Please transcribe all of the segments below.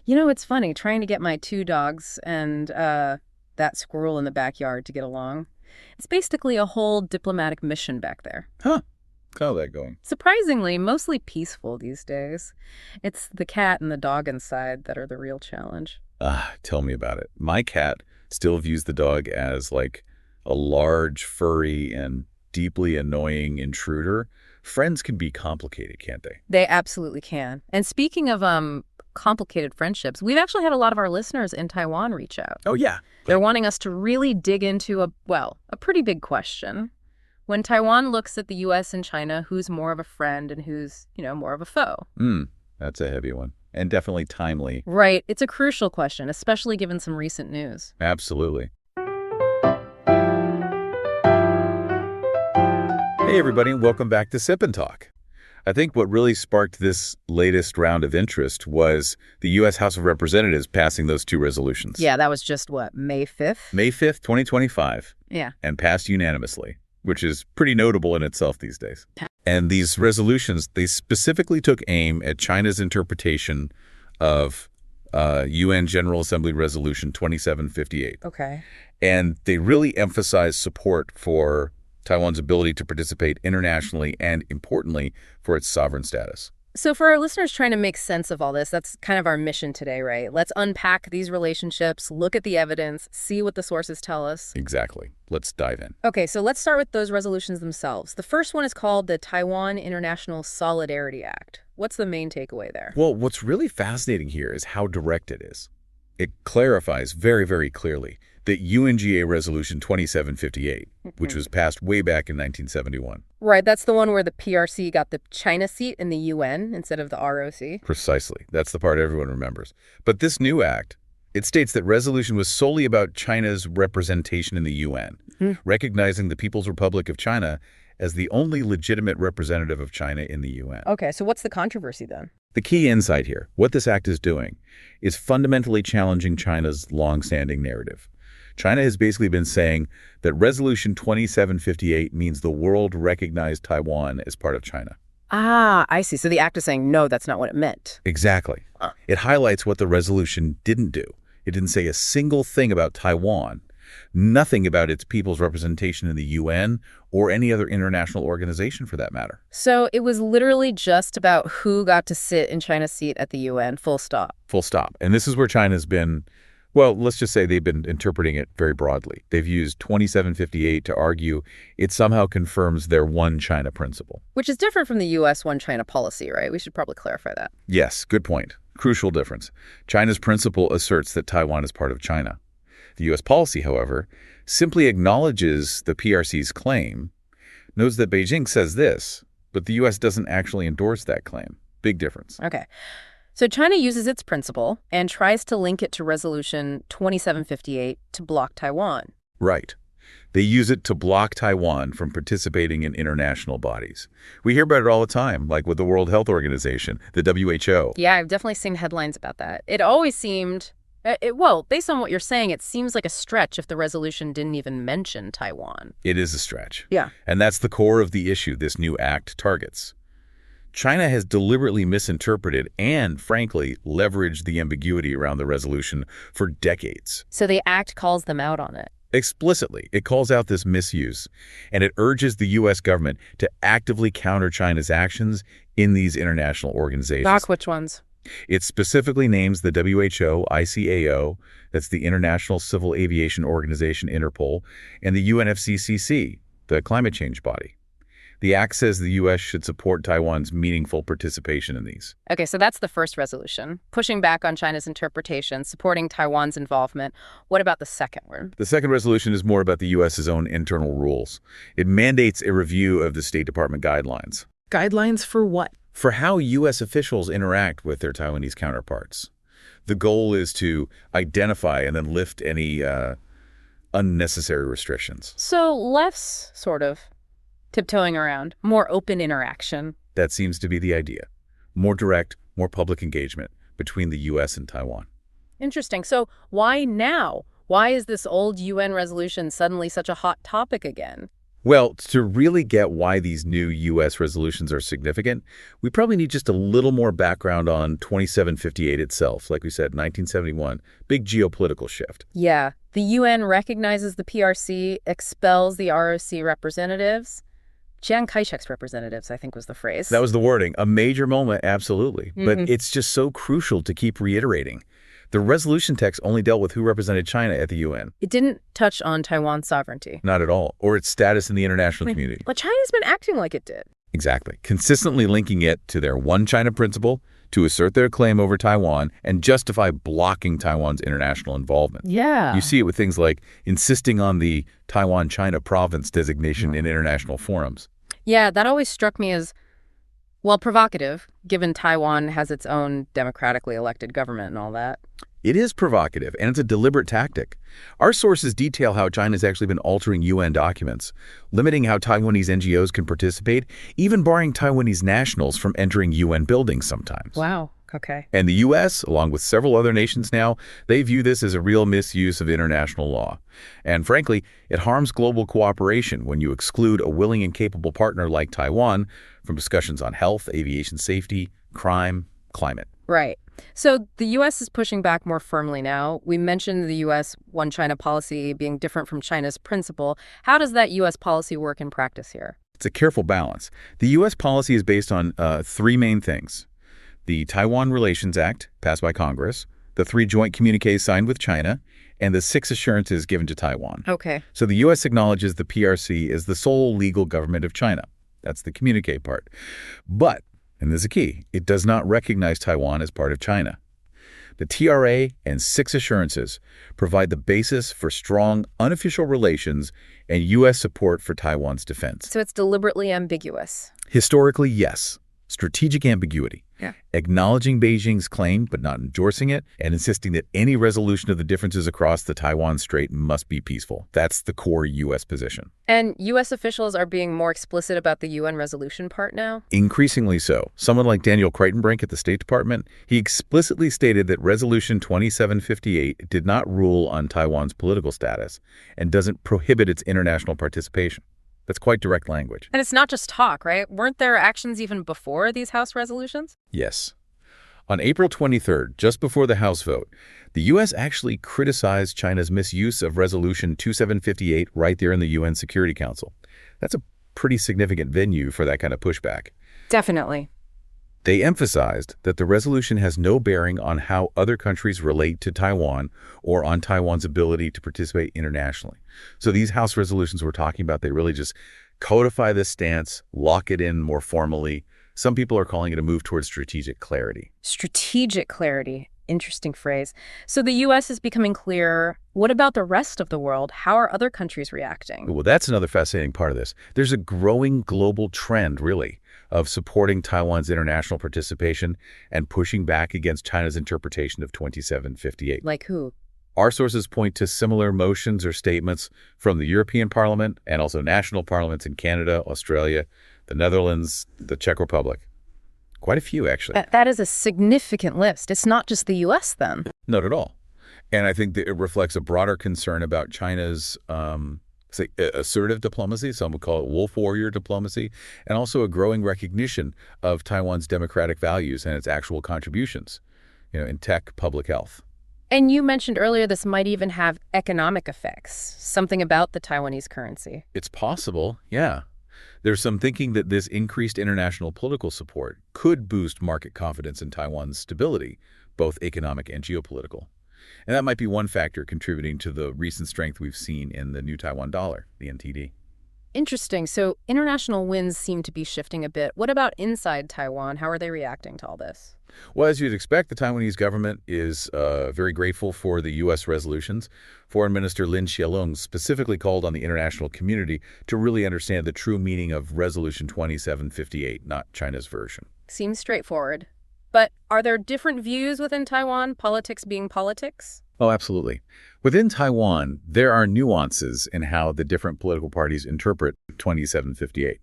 You know, it's funny, trying to get my 2 dogs and that squirrel in the backyard to get along. It's basically a whole diplomatic mission back there. Huh. How's that going? Surprisingly, mostly peaceful these days. It's the cat and the dog inside that are the real challenge. Tell me about it. My cat still views the dog as like a large, furry, and deeply annoying intruder. Friends can be complicated, can't they? They absolutely can. And speaking of complicated friendships, we've actually had a lot of our listeners in Taiwan reach out. Oh, yeah. They're wanting us to really dig into a pretty big question. When Taiwan looks at the U.S. and China, who's more of a friend and who's, more of a foe? That's a heavy one. And definitely timely. Right. It's a crucial question, especially given some recent news. Absolutely. Hey, everybody, and welcome back to Sip and Talk. I think what really sparked this latest round of interest was the U.S. House of Representatives passing those 2 resolutions. Yeah, that was just, May 5th? May 5th, 2025. Yeah. And passed unanimously, which is pretty notable in itself these days. And these resolutions, they specifically took aim at China's interpretation of UN General Assembly Resolution 2758. Okay. And they really emphasized support for Taiwan's ability to participate internationally and, importantly, for its sovereign status. So for our listeners trying to make sense of all this, that's kind of our mission today, right? Let's unpack these relationships, look at the evidence, see what the sources tell us. Exactly. Let's dive in. Okay, so let's start with those resolutions themselves. The first one is called the Taiwan International Solidarity Act. What's the main takeaway there? Well, what's really fascinating here is how direct it is. It clarifies very, very clearly that UNGA Resolution 2758, which was passed way back in 1971. Right, that's the one where the PRC got the China seat in the UN instead of the ROC. Precisely. That's the part everyone remembers. But this new act, it states that resolution was solely about China's representation in the UN, recognizing the People's Republic of China as the only legitimate representative of China in the UN. Okay, so what's the controversy then? The key insight here, what this act is doing, is fundamentally challenging China's long-standing narrative. China has basically been saying that Resolution 2758 means the world recognized Taiwan as part of China. Ah, I see. So the act is saying, no, that's not what it meant. Exactly. It highlights what the resolution didn't do. It didn't say a single thing about Taiwan, nothing about its people's representation in the UN or any other international organization for that matter. So it was literally just about who got to sit in China's seat at the UN, full stop. Full stop. And this is where China's been, well, let's just say they've been interpreting it very broadly. They've used 2758 to argue it somehow confirms their one China principle. Which is different from the U.S. one China policy, right? We should probably clarify that. Yes, good point. Crucial difference. China's principle asserts that Taiwan is part of China. The U.S. policy, however, simply acknowledges the PRC's claim, knows that Beijing says this, but the U.S. doesn't actually endorse that claim. Big difference. Okay. So China uses its principle and tries to link it to Resolution 2758 to block Taiwan. Right. They use it to block Taiwan from participating in international bodies. We hear about it all the time, like with the World Health Organization, the WHO. Yeah, I've definitely seen headlines about that. It always seemed, well, based on what you're saying, it seems like a stretch if the resolution didn't even mention Taiwan. It is a stretch. Yeah. And that's the core of the issue this new act targets. China has deliberately misinterpreted and, frankly, leveraged the ambiguity around the resolution for decades. So the act calls them out on it. Explicitly, it calls out this misuse, and it urges the U.S. government to actively counter China's actions in these international organizations. Doc, which ones? It specifically names the WHO, ICAO, that's the International Civil Aviation Organization, Interpol, and the UNFCCC, the climate change body. The act says the U.S. should support Taiwan's meaningful participation in these. Okay, so that's the first resolution, pushing back on China's interpretation, supporting Taiwan's involvement. What about the second one? The second resolution is more about the U.S.'s own internal rules. It mandates a review of the State Department guidelines. Guidelines for what? For how U.S. officials interact with their Taiwanese counterparts. The goal is to identify and then lift any unnecessary restrictions. So less, sort of, tiptoeing around, more open interaction. That seems to be the idea. More direct, more public engagement between the U.S. and Taiwan. Interesting. So why now? Why is this old UN resolution suddenly such a hot topic again? Well, to really get why these new U.S. resolutions are significant, we probably need just a little more background on 2758 itself. Like we said, 1971, big geopolitical shift. Yeah, the UN recognizes the PRC, expels the ROC representatives. Chiang Kai-shek's representatives, I think was the phrase. That was the wording. A major moment, absolutely. But it's just so crucial to keep reiterating. The resolution text only dealt with who represented China at the UN. It didn't touch on Taiwan's sovereignty. Not at all. Or its status in the international community. But China's been acting like it did. Exactly. Consistently linking it to their one China principle to assert their claim over Taiwan and justify blocking Taiwan's international involvement. Yeah. You see it with things like insisting on the Taiwan-China province designation in international forums. Yeah, that always struck me as, well, provocative, given Taiwan has its own democratically elected government and all that. It is provocative, and it's a deliberate tactic. Our sources detail how China's actually been altering UN documents, limiting how Taiwanese NGOs can participate, even barring Taiwanese nationals from entering UN buildings sometimes. Wow. Okay. And the U.S., along with several other nations now, they view this as a real misuse of international law. And frankly, it harms global cooperation when you exclude a willing and capable partner like Taiwan from discussions on health, aviation safety, crime, climate. Right. So the U.S. is pushing back more firmly now. We mentioned the U.S. One China policy being different from China's principle. How does that U.S. policy work in practice here? It's a careful balance. The U.S. policy is based on three main things. The Taiwan Relations Act, passed by Congress, the 3 joint communiques signed with China, and the 6 assurances given to Taiwan. Okay. So the U.S. acknowledges the PRC as the sole legal government of China. That's the communique part. But, and this is a key, it does not recognize Taiwan as part of China. The TRA and 6 assurances provide the basis for strong, unofficial relations and U.S. support for Taiwan's defense. So it's deliberately ambiguous. Historically, yes. Strategic ambiguity. Yeah. Acknowledging Beijing's claim but not endorsing it, and insisting that any resolution of the differences across the Taiwan Strait must be peaceful. That's the core U.S. position. And U.S. officials are being more explicit about the UN resolution part now? Increasingly so. Someone like Daniel Kreitenbrink at the State Department, he explicitly stated that Resolution 2758 did not rule on Taiwan's political status and doesn't prohibit its international participation. That's quite direct language. And it's not just talk, right? Weren't there actions even before these House resolutions? Yes. On April 23rd, just before the House vote, the U.S. actually criticized China's misuse of Resolution 2758 right there in the UN Security Council. That's a pretty significant venue for that kind of pushback. Definitely. They emphasized that the resolution has no bearing on how other countries relate to Taiwan or on Taiwan's ability to participate internationally. So these House resolutions we're talking about, they really just codify this stance, lock it in more formally. Some people are calling it a move towards strategic clarity. Strategic clarity. Interesting phrase. So the U.S. is becoming clearer. What about the rest of the world? How are other countries reacting? Well, that's another fascinating part of this. There's a growing global trend, really, of supporting Taiwan's international participation and pushing back against China's interpretation of 2758. Like who? Our sources point to similar motions or statements from the European Parliament and also national parliaments in Canada, Australia, the Netherlands, the Czech Republic. Quite a few, actually. That is a significant list. It's not just the U.S., then. Not at all. And I think that it reflects a broader concern about China's say, assertive diplomacy, some would call it wolf warrior diplomacy, and also a growing recognition of Taiwan's democratic values and its actual contributions, in tech, public health. And you mentioned earlier this might even have economic effects, something about the Taiwanese currency. It's possible, yeah. There's some thinking that this increased international political support could boost market confidence in Taiwan's stability, both economic and geopolitical. And that might be one factor contributing to the recent strength we've seen in the new Taiwan dollar, the NTD. Interesting. So international winds seem to be shifting a bit. What about inside Taiwan? How are they reacting to all this? Well, as you'd expect, the Taiwanese government is very grateful for the U.S. resolutions. Foreign Minister Lin Xiaolong specifically called on the international community to really understand the true meaning of Resolution 2758, not China's version. Seems straightforward. But are there different views within Taiwan, politics being politics? Oh, absolutely. Within Taiwan, there are nuances in how the different political parties interpret 2758.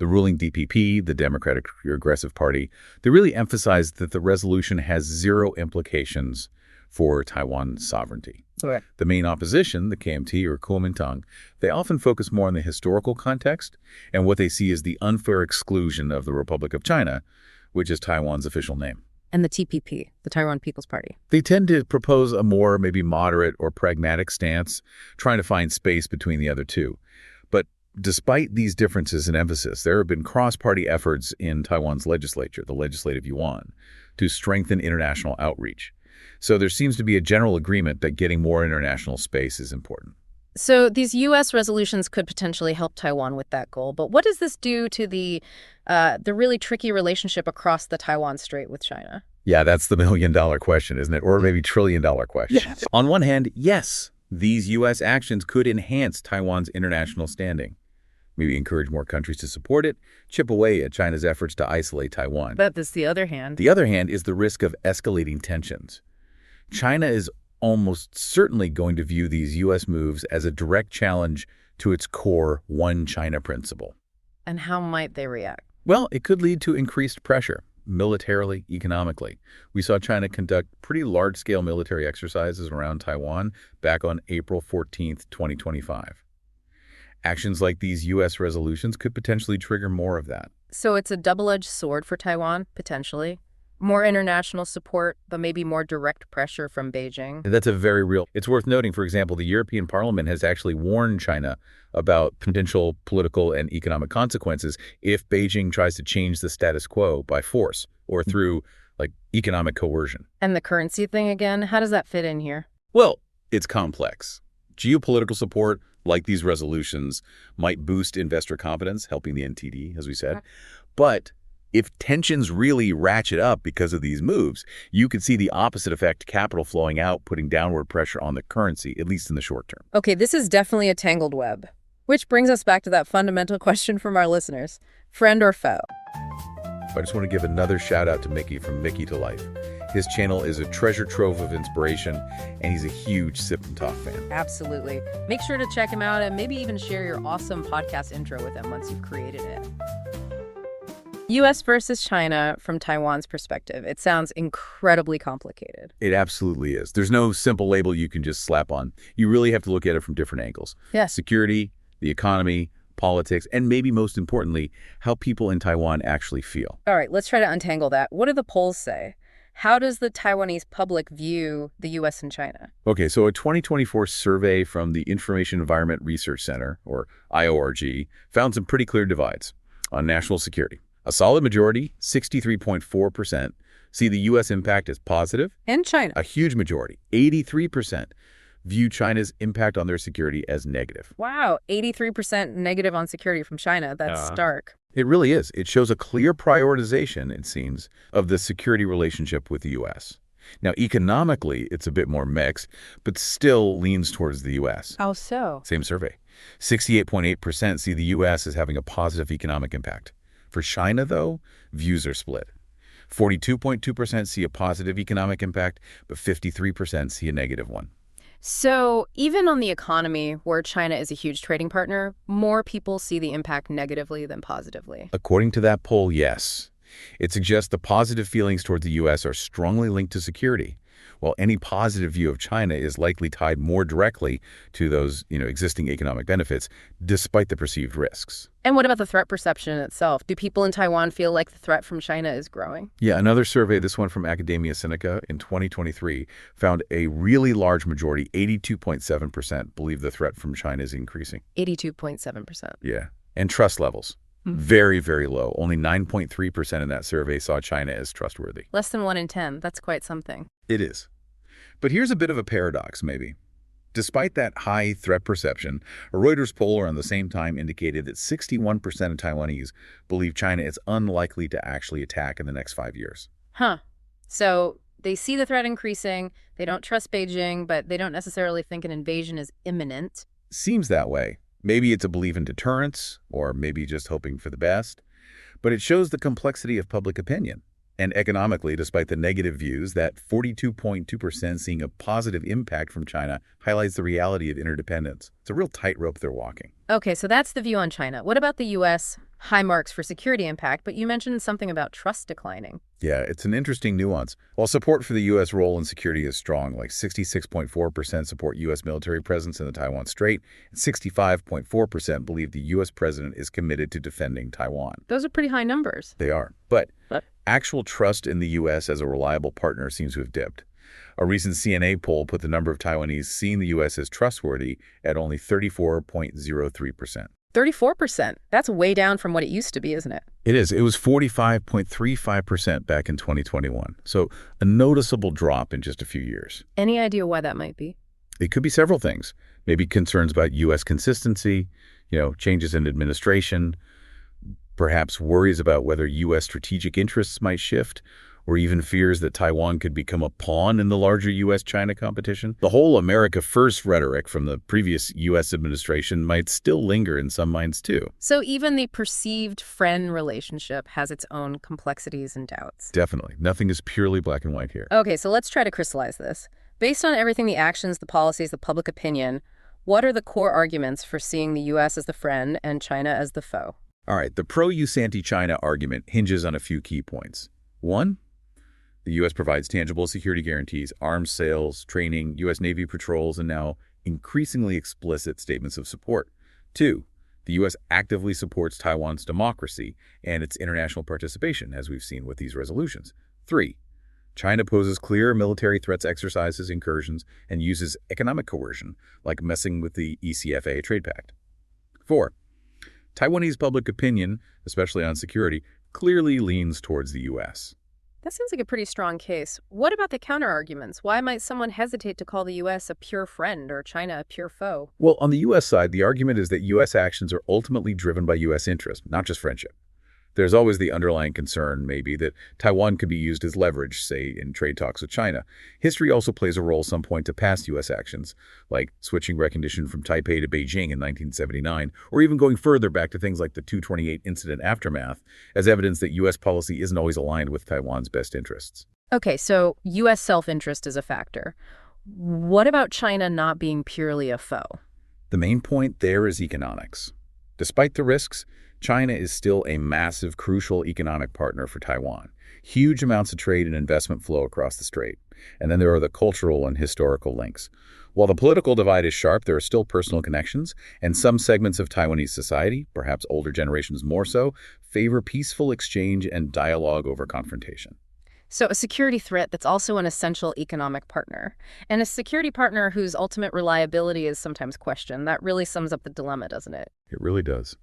The ruling DPP, the Democratic Progressive Party, they really emphasized that the resolution has zero implications for Taiwan's sovereignty. Correct. The main opposition, the KMT or Kuomintang, they often focus more on the historical context and what they see as the unfair exclusion of the Republic of China, which is Taiwan's official name. And the TPP, the Taiwan People's Party. They tend to propose a more maybe moderate or pragmatic stance, trying to find space between the other two. But despite these differences in emphasis, there have been cross-party efforts in Taiwan's legislature, the Legislative Yuan, to strengthen international outreach. So there seems to be a general agreement that getting more international space is important. So these U.S. resolutions could potentially help Taiwan with that goal. But what does this do to the really tricky relationship across the Taiwan Strait with China? Yeah, that's the million-dollar question, isn't it? Or maybe trillion-dollar question. Yes. On one hand, yes, these U.S. actions could enhance Taiwan's international standing. Maybe encourage more countries to support it, chip away at China's efforts to isolate Taiwan. But that's the other hand. The other hand is the risk of escalating tensions. China is almost certainly going to view these U.S. moves as a direct challenge to its core one China principle. And how might they react? Well, it could lead to increased pressure, militarily, economically. We saw China conduct pretty large-scale military exercises around Taiwan back on April 14th, 2025. Actions like these U.S. resolutions could potentially trigger more of that. So it's a double-edged sword for Taiwan, potentially. More international support, but maybe more direct pressure from Beijing. That's a very real. It's worth noting, for example, the European Parliament has actually warned China about potential political and economic consequences if Beijing tries to change the status quo by force or through, like, economic coercion. And the currency thing again, how does that fit in here? Well, it's complex. Geopolitical support, like these resolutions, might boost investor confidence, helping the NTD, as we said. But if tensions really ratchet up because of these moves, you could see the opposite effect, capital flowing out, putting downward pressure on the currency, at least in the short term. Okay, this is definitely a tangled web, which brings us back to that fundamental question from our listeners, friend or foe? I just want to give another shout out to Micky from Mickytolife. His channel is a treasure trove of inspiration, and he's a huge Sip and Talk fan. Absolutely. Make sure to check him out and maybe even share your awesome podcast intro with him once you've created it. U.S. versus China from Taiwan's perspective. It sounds incredibly complicated. It absolutely is. There's no simple label you can just slap on. You really have to look at it from different angles. Yes. Security, the economy, politics, and maybe most importantly, how people in Taiwan actually feel. All right, let's try to untangle that. What do the polls say? How does the Taiwanese public view the U.S. and China? Okay, so a 2024 survey from the Information Environment Research Center, or IORG, found some pretty clear divides on national security. A solid majority, 63.4%, see the U.S. impact as positive. And China. A huge majority, 83%, view China's impact on their security as negative. Wow, 83% negative on security from China. That's stark. It really is. It shows a clear prioritization, it seems, of the security relationship with the U.S. Now, economically, it's a bit more mixed, but still leans towards the U.S. How so? Same survey. 68.8% see the U.S. as having a positive economic impact. For China, though, views are split. 42.2% see a positive economic impact, but 53% see a negative one. So even on the economy, where China is a huge trading partner, more people see the impact negatively than positively. According to that poll, yes. It suggests the positive feelings towards the U.S. are strongly linked to security, while any positive view of China is likely tied more directly to those, existing economic benefits, despite the perceived risks. And what about the threat perception itself? Do people in Taiwan feel like the threat from China is growing? Yeah, another survey, this one from Academia Sinica in 2023, found a really large majority, 82.7%, believe the threat from China is increasing. 82.7%. Yeah. And trust levels. Very, very low. Only 9.3% in that survey saw China as trustworthy. Less than 1 in 10. That's quite something. It is. But here's a bit of a paradox, maybe. Despite that high threat perception, a Reuters poll around the same time indicated that 61% of Taiwanese believe China is unlikely to actually attack in the next 5 years. Huh. So they see the threat increasing, they don't trust Beijing, but they don't necessarily think an invasion is imminent. Seems that way. Maybe it's a belief in deterrence, or maybe just hoping for the best. But it shows the complexity of public opinion. And economically, despite the negative views, that 42.2% seeing a positive impact from China highlights the reality of interdependence. It's a real tightrope they're walking. Okay, so that's the view on China. What about the U.S.? high marks for security impact, but you mentioned something about trust declining. Yeah, it's an interesting nuance. While support for the U.S. role in security is strong, like 66.4% support U.S. military presence in the Taiwan Strait, and 65.4% believe the U.S. president is committed to defending Taiwan. Those are pretty high numbers. They are. But actual trust in the U.S. as a reliable partner seems to have dipped. A recent CNA poll put the number of Taiwanese seeing the U.S. as trustworthy at only 34.03%. 34%. That's way down from what it used to be, isn't it? It is. It was 45.35% back in 2021. So a noticeable drop in just a few years. Any idea why that might be? It could be several things. Maybe concerns about U.S. consistency, changes in administration, perhaps worries about whether U.S. strategic interests might shift, or even fears that Taiwan could become a pawn in the larger U.S.-China competition. The whole America First rhetoric from the previous U.S. administration might still linger in some minds, too. So even the perceived friend relationship has its own complexities and doubts. Definitely. Nothing is purely black and white here. Okay, so let's try to crystallize this. Based on everything, the actions, the policies, the public opinion, what are the core arguments for seeing the U.S. as the friend and China as the foe? All right, the pro-U.S. anti-China argument hinges on a few key points. One, the U.S. provides tangible security guarantees, arms sales, training, U.S. Navy patrols, and now increasingly explicit statements of support. Two, the U.S. actively supports Taiwan's democracy and its international participation, as we've seen with these resolutions. Three, China poses clear military threats, exercises incursions, and uses economic coercion, like messing with the ECFA trade pact. Four, Taiwanese public opinion, especially on security, clearly leans towards the U.S. That seems like a pretty strong case. What about the counterarguments? Why might someone hesitate to call the U.S. a pure friend or China a pure foe? Well, on the U.S. side, the argument is that U.S. actions are ultimately driven by U.S. interest, not just friendship. There's always the underlying concern, maybe, that Taiwan could be used as leverage, say, in trade talks with China. History also plays a role some point to past U.S. actions, like switching recognition from Taipei to Beijing in 1979, or even going further back to things like the 228 incident aftermath, as evidence that U.S. policy isn't always aligned with Taiwan's best interests. Okay, so U.S. self-interest is a factor. What about China not being purely a foe? The main point there is economics. Despite the risks, China is still a massive, crucial economic partner for Taiwan. Huge amounts of trade and investment flow across the strait. And then there are the cultural and historical links. While the political divide is sharp, there are still personal connections, and some segments of Taiwanese society, perhaps older generations more so, favor peaceful exchange and dialogue over confrontation. So a security threat that's also an essential economic partner, and a security partner whose ultimate reliability is sometimes questioned. That really sums up the dilemma, doesn't it? It really does.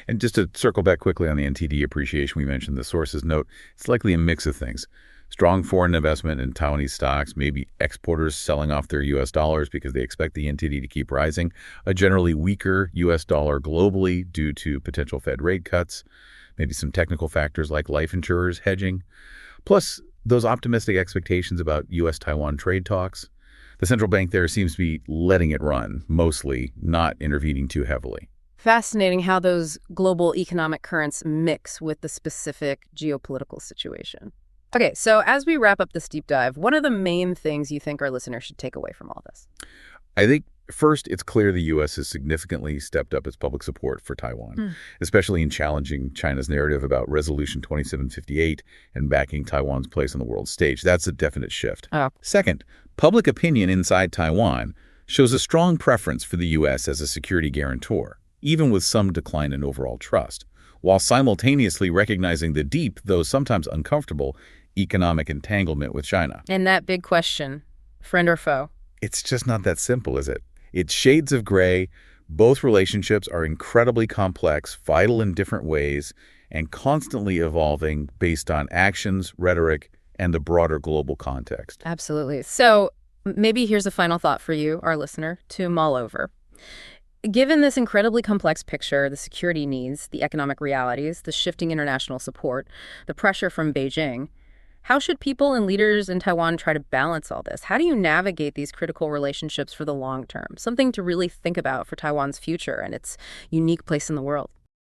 And just to circle back quickly on the NTD appreciation we mentioned, the sources note it's likely a mix of things. Strong foreign investment in Taiwanese stocks, maybe exporters selling off their U.S. dollars because they expect the NTD to keep rising, a generally weaker U.S. dollar globally due to potential Fed rate cuts, maybe some technical factors like life insurers hedging, plus those optimistic expectations about U.S.-Taiwan trade talks. The central bank there seems to be letting it run, mostly, not intervening too heavily. Fascinating how those global economic currents mix with the specific geopolitical situation. Okay, so as we wrap up this deep dive, what are the main things you think our listeners should take away from all this? I think, first, it's clear the U.S. has significantly stepped up its public support for Taiwan, especially in challenging China's narrative about Resolution 2758 and backing Taiwan's place on the world stage. That's a definite shift. Second, public opinion inside Taiwan shows a strong preference for the U.S. as a security guarantor, even with some decline in overall trust, while simultaneously recognizing the deep, though sometimes uncomfortable, economic entanglement with China. And that big question, friend or foe? It's just not that simple, is it? It's shades of gray. Both relationships are incredibly complex, vital in different ways, and constantly evolving based on actions, rhetoric, and the broader global context. Absolutely. So maybe here's a final thought for you, our listener, to mull over. Given this incredibly complex picture, the security needs, the economic realities, the shifting international support, the pressure from Beijing, how should people and leaders in Taiwan try to balance all this? How do you navigate these critical relationships for the long term? Something to really think about for Taiwan's future and its unique place in the world.